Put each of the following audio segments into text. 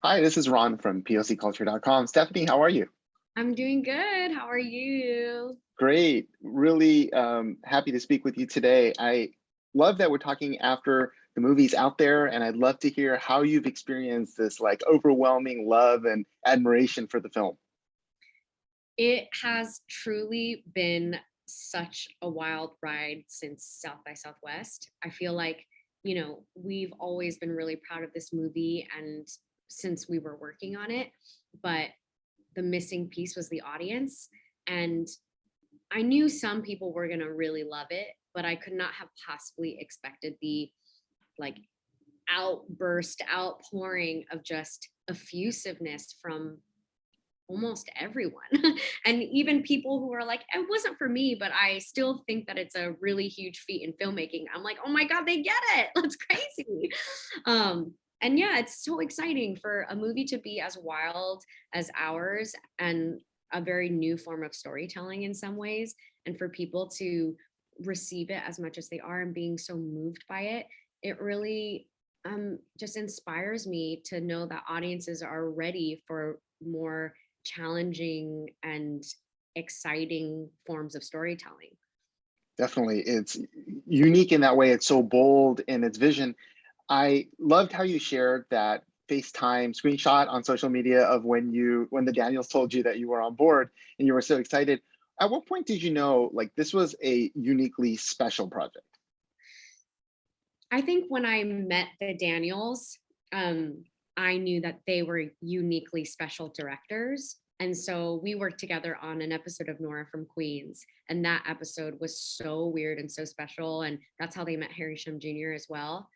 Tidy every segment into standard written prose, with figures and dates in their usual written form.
Hi, this is Ron from POCculture.com. Stephanie, how are you? I'm doing good. How are you? Great. Really happy to speak with you today. I love that we're talking after the movie's out there, and I'd love to hear how you've experienced this like overwhelming love and admiration for the film. It has truly been such a wild ride since South by Southwest. I feel like, we've always been really proud of this movie and since we were working on it, but the missing piece was the audience. And I knew some people were going to really love it, but I could not have possibly expected the like outburst, outpouring of just effusiveness from almost everyone. And even people who are like, it wasn't for me, but I still think that it's a really huge feat in filmmaking. I'm like, oh my God, they get it. That's crazy. And yeah, it's so exciting for a movie to be as wild as ours and a very new form of storytelling in some ways. And for people to receive it as much as they are and being so moved by it, it really just inspires me to know that audiences are ready for more challenging and exciting forms of storytelling. Definitely. It's unique in that way. It's so bold in its vision. I loved how you shared that FaceTime screenshot on social media of when the Daniels told you that you were on board and you were so excited. At what point did you know like this was a uniquely special project? I think when I met the Daniels, I knew that they were uniquely special directors. And so we worked together on an episode of Nora from Queens. And that episode was so weird and so special. And that's how they met Harry Shum Jr. as well.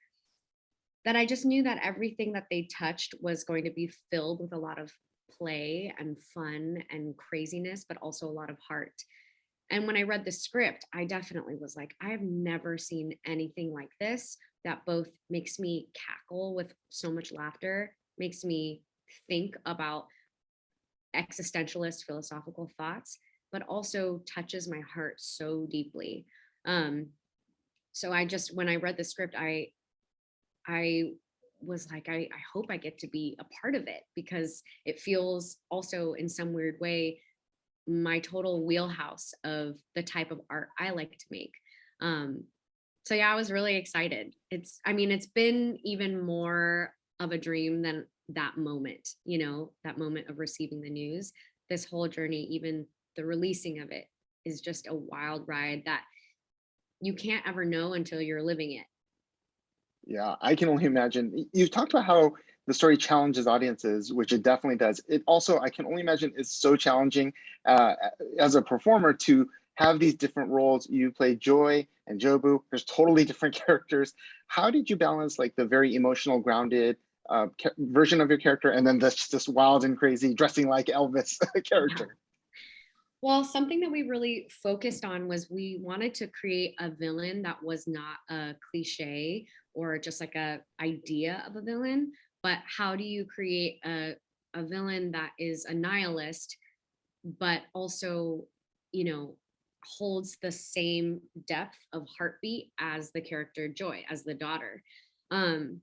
That I just knew that everything that they touched was going to be filled with a lot of play and fun and craziness, but also a lot of heart. And when I read the script, I definitely was like, I have never seen anything like this that both makes me cackle with so much laughter, makes me think about existentialist philosophical thoughts, but also touches my heart so deeply. Um, so I just, when I read the script, I was like, I hope I get to be a part of it because it feels also in some weird way my total wheelhouse of the type of art I like to make. Um, so yeah, I was really excited. I mean, it's been even more of a dream than that moment, that moment of receiving the news. This whole journey, even the releasing of it, is just a wild ride that you can't ever know until you're living it. Yeah, I can only imagine. You've talked about how the story challenges audiences, which it definitely does. It also, I can only imagine, is so challenging uh, as a performer to have these different roles. You play Joy and Jobu. There's totally different characters. How did you balance like the very emotional, grounded version of your character, and then this wild and crazy, dressing like Elvis character? Well, something that we really focused on was we wanted to create a villain that was not a cliche or just like a idea of a villain, but how do you create a villain that is a nihilist, but also, you know, holds the same depth of heartbeat as the character Joy, as the daughter. Um,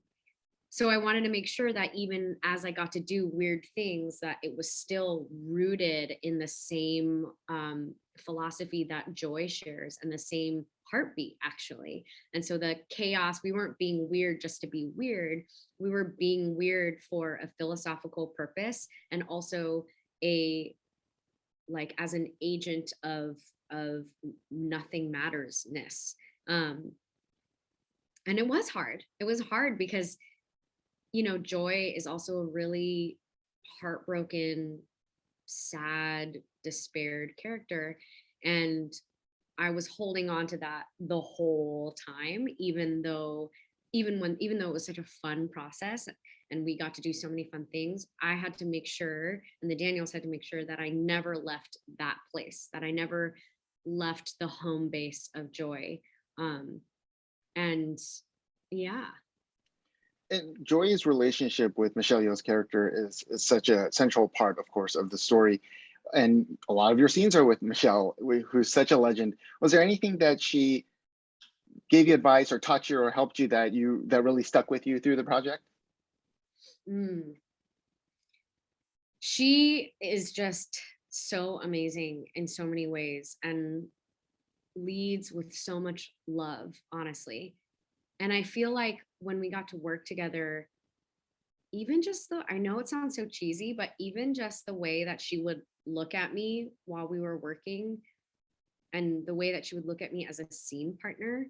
so I wanted to make sure that even as I got to do weird things, that it was still rooted in the same philosophy that Joy shares and the same heartbeat, actually. And so the chaos, we weren't being weird just to be weird. We were being weird for a philosophical purpose and also a like as an agent of nothing mattersness. Um, and it was hard. It was hard because Joy is also a really heartbroken, sad, despaired character. And I was holding on to that the whole time, even though it was such a fun process and we got to do so many fun things, I had to make sure, and the Daniels had to make sure that I never left that place, that I never left the home base of Joy. Um, and yeah. And Joy's relationship with Michelle Yeoh's character is such a central part, of course, of the story. And a lot of your scenes are with Michelle, who's such a legend. Was there anything that she gave you advice or taught you or helped you that really stuck with you through the project? Mm. She is just so amazing in so many ways and leads with so much love, honestly. And I feel like when we got to work together, even just the, I know it sounds so cheesy, but even just the way that she would look at me while we were working and the way that she would look at me as a scene partner,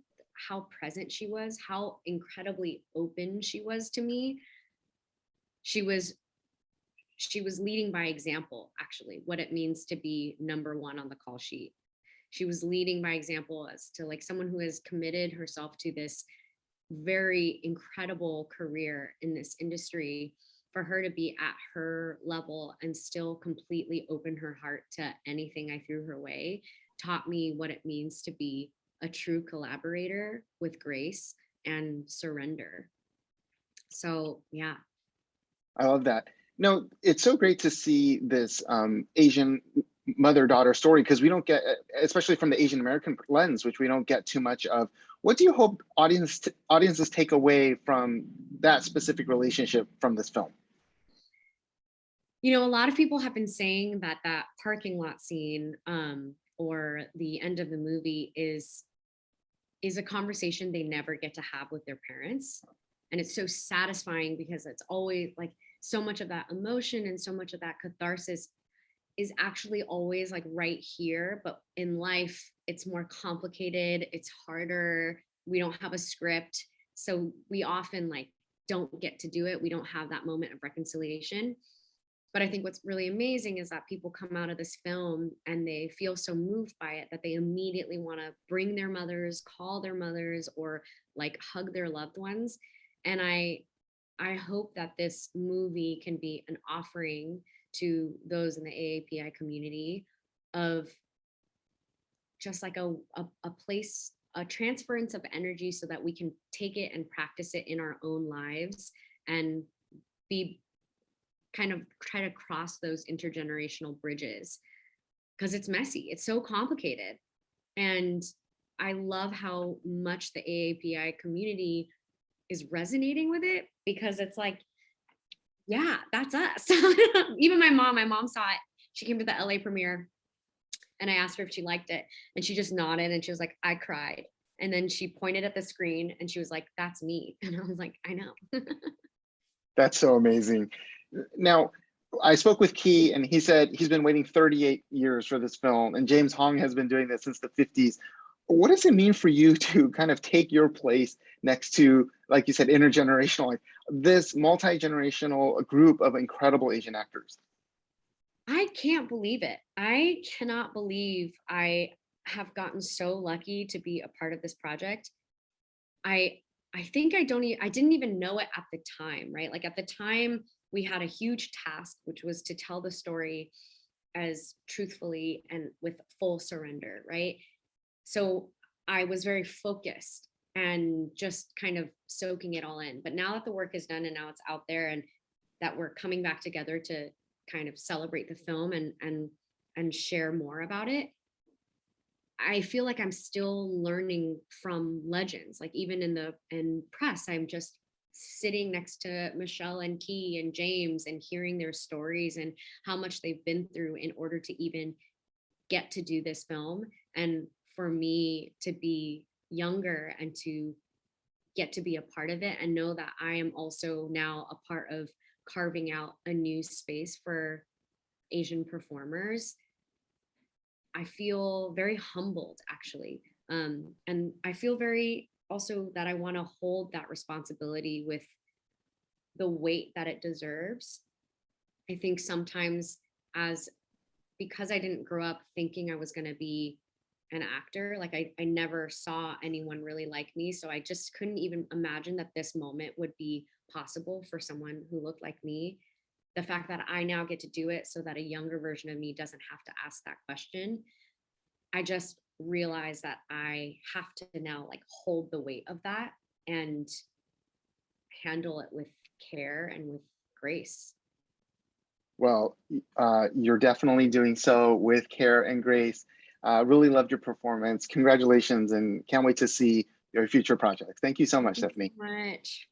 how present she was, how incredibly open she was to me. She was she was leading by example, actually, what it means to be number one on the call sheet. She was leading by example as to like someone who has committed herself to this very incredible career in this industry, for her to be at her level and still completely open her heart to anything I threw her way taught me what it means to be a true collaborator with grace and surrender. So yeah. I love that. No, it's so great to see this Asian mother-daughter story, because we don't get, especially from the Asian American lens, which we don't get too much of. What do you hope audiences take away from that specific relationship from this film? You know, a lot of people have been saying that that parking lot scene, or the end of the movie is a conversation they never get to have with their parents. And it's so satisfying because it's always like so much of that emotion and so much of that catharsis is actually always like right here. But in life, it's more complicated, it's harder. We don't have a script. So we often like don't get to do it. We don't have that moment of reconciliation. But I think what's really amazing is that people come out of this film and they feel so moved by it that they immediately want to bring their mothers, call their mothers, or like hug their loved ones. And I hope that this movie can be an offering to those in the AAPI community of just like a place, a transference of energy so that we can take it and practice it in our own lives and be kind of try to cross those intergenerational bridges, because it's messy, it's so complicated. And I love how much the AAPI community is resonating with it, because it's like, yeah, that's us. Even my mom saw it. She came to the LA premiere and I asked her if she liked it, and she just nodded and she was like, I cried. And then she pointed at the screen and she was like, that's me. And I was like, I know. That's so amazing. Now, I spoke with Key, and he said he's been waiting 38 years for this film, and James Hong has been doing this since the 50s. What does it mean for you to kind of take your place next to, like you said, intergenerational, like this multi-generational group of incredible Asian actors? I can't believe it. I cannot believe I have gotten so lucky to be a part of this project. I I think I didn't even know it at the time, right? Like at the time we had a huge task, which was to tell the story as truthfully and with full surrender, right? So I was very focused and just kind of soaking it all in. But now that the work is done and now it's out there and that we're coming back together to kind of celebrate the film and share more about it, I feel like I'm still learning from legends. Like even in press, I'm just sitting next to Michelle and Key and James and hearing their stories and how much they've been through in order to even get to do this film. And for me to be younger and to get to be a part of it and know that I am also now a part of carving out a new space for Asian performers, I feel very humbled actually. And I feel very also that I want to hold that responsibility with the weight that it deserves. I think sometimes as because I didn't grow up thinking I was going to be an actor, like I never saw anyone really like me. So I just couldn't even imagine that this moment would be possible for someone who looked like me. The fact that I now get to do it so that a younger version of me doesn't have to ask that question, I just realized that I have to now like hold the weight of that and handle it with care and with grace. Well, you're definitely doing so with care and grace. Really loved your performance. Congratulations, and can't wait to see your future projects. Thank you so much, Thank you Stephanie. so much.